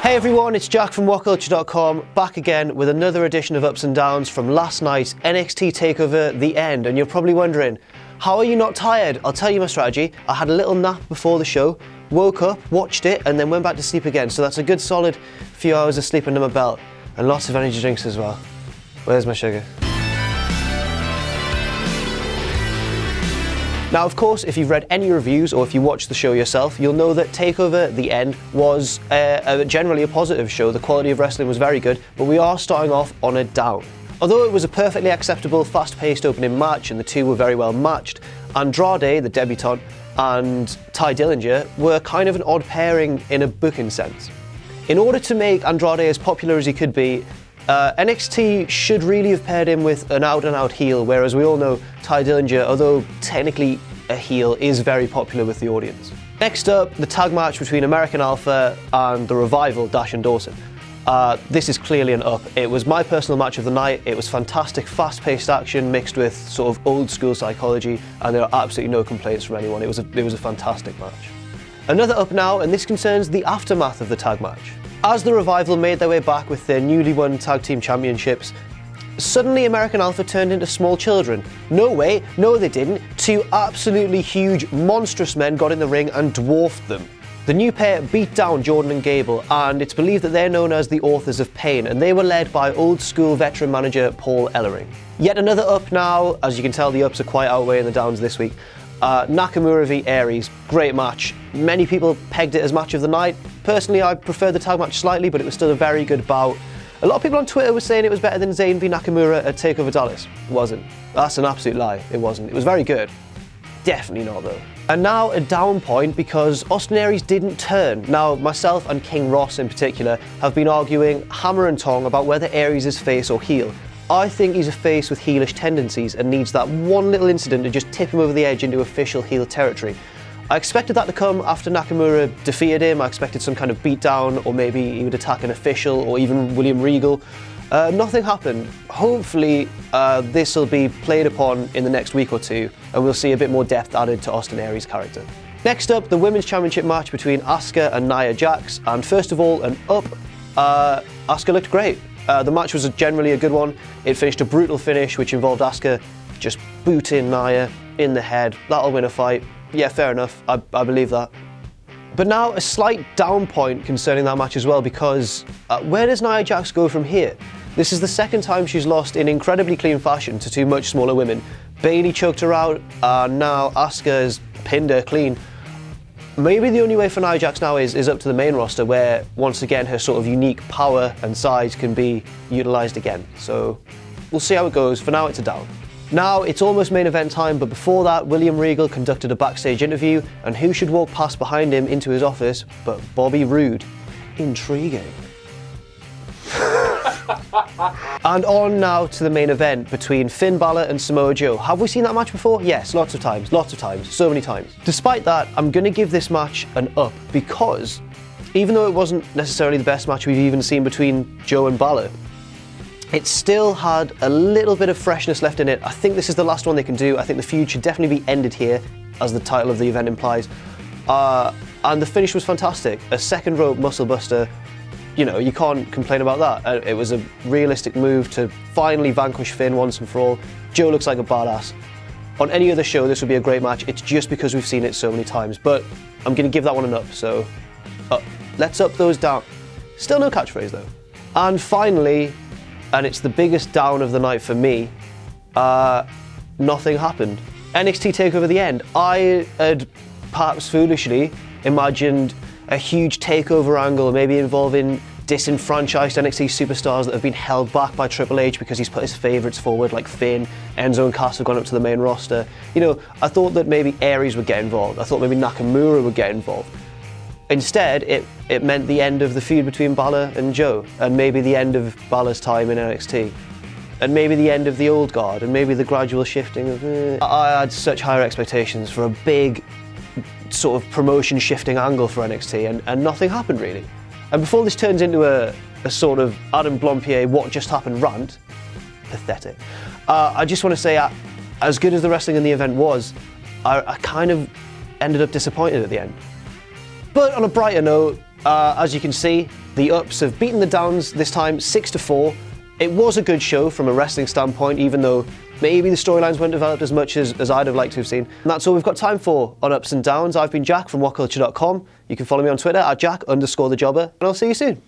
Hey everyone, it's Jack from WhatCulture.com, back again with another edition of Ups and Downs from last night's NXT TakeOver The End. And you're probably wondering, how are you not tired? I'll tell you my strategy. I had a little nap before the show, woke up, watched it, and then went back to sleep again. So that's a good solid few hours of sleep under my belt, and lots of energy drinks as well. Where's my sugar? Now, of course, if you've read any reviews or if you watched the show yourself, you'll know that TakeOver The End was generally a positive show. The quality of wrestling was very good, but we are starting off on a down. Although it was a perfectly acceptable, fast-paced opening match and the two were very well matched, Andrade, the debutant, and Ty Dillinger were kind of an odd pairing in a booking sense. In order to make Andrade as popular as he could be, NXT should really have paired him with an out-and-out heel, whereas we all know Ty Dillinger, although technically a heel, is very popular with the audience. Next up, the tag match between American Alpha and The Revival, Dash and Dawson. This is clearly an up. It was my personal match of the night. It was fantastic, fast-paced action mixed with sort of old-school psychology, and there are absolutely no complaints from anyone. It was a fantastic match. Another up now, and this concerns the aftermath of the tag match. As The Revival made their way back with their newly won tag team championships, suddenly American Alpha turned into small children. No way, no they didn't. Two absolutely huge, monstrous men got in the ring and dwarfed them. The new pair beat down Jordan and Gable, and it's believed that they're known as the Authors of Pain, and they were led by old-school veteran manager Paul Ellering. Yet another up now. As you can tell, the ups are quite outweighing the downs this week. Nakamura v Aries, great match. Many people pegged it as match of the night. Personally, I prefer the tag match slightly, but it was still a very good bout. A lot of people on Twitter were saying it was better than Zayn v Nakamura at TakeOver Dallas. It wasn't. That's an absolute lie. It wasn't. It was very good. Definitely not though. And now a down point because Austin Aries didn't turn. Now, myself and King Ross in particular have been arguing hammer and tong about whether Aries is face or heel. I think he's a face with heelish tendencies and needs that one little incident to just tip him over the edge into official heel territory. I expected that to come after Nakamura defeated him. I expected some kind of beatdown, or maybe he would attack an official or even William Regal. Nothing happened. Hopefully this will be played upon in the next week or two and we'll see a bit more depth added to Austin Aries' character. Next up, the Women's Championship match between Asuka and Nia Jax, and first of all, an up. Asuka looked great. The match was generally a good one. It finished a brutal finish which involved Asuka just booting Nia in the head. That'll win a fight. Yeah, fair enough. I believe that. But now a slight down point concerning that match as well, because where does Nia Jax go from here? This is the second time she's lost in incredibly clean fashion to two much smaller women. Bayley choked her out, now Asuka has pinned her clean. Maybe the only way for Nia Jax now is up to the main roster, where once again her sort of unique power and size can be utilised again. So we'll see how it goes. For now it's a down. Now it's almost main event time, but before that, William Regal conducted a backstage interview, and who should walk past behind him into his office but Bobby Roode. Intriguing. And on now to the main event between Finn Balor and Samoa Joe. Have we seen that match before? Yes, lots of times, so many times. Despite that, I'm going to give this match an up, because even though it wasn't necessarily the best match we've even seen between Joe and Balor, it still had a little bit of freshness left in it. I think this is the last one they can do. I think the feud should definitely be ended here, as the title of the event implies. And the finish was fantastic. A second rope muscle buster. You know, you can't complain about that. It was a realistic move to finally vanquish Finn once and for all. Joe looks like a badass. On any other show, this would be a great match. It's just because we've seen it so many times. But I'm going to give that one an up, so up. Let's up those down. Still no catchphrase though. And finally, and it's the biggest down of the night for me, nothing happened. NXT TakeOver The End. I had perhaps foolishly imagined a huge takeover angle, maybe involving disenfranchised NXT superstars that have been held back by Triple H because he's put his favourites forward, like Finn, Enzo and Cass have gone up to the main roster. You know, I thought that maybe Aries would get involved. I thought maybe Nakamura would get involved. Instead, it meant the end of the feud between Balor and Joe, and maybe the end of Balor's time in NXT, and maybe the end of the old guard, and maybe the gradual shifting of... I had such higher expectations for a big sort of promotion shifting angle for NXT, and nothing happened really. And before this turns into a sort of Adam Blompier what just happened rant, pathetic, I just want to say, as good as the wrestling in the event was, I kind of ended up disappointed at the end. But on a brighter note, as you can see, The ups have beaten the downs, this time 6-4. It was a good show from a wrestling standpoint, even though maybe the storylines weren't developed as much as I'd have liked to have seen. And that's all we've got time for on Ups and Downs. I've been Jack from WhatCulture.com. You can follow me on Twitter at Jack_the Jobber, and I'll see you soon.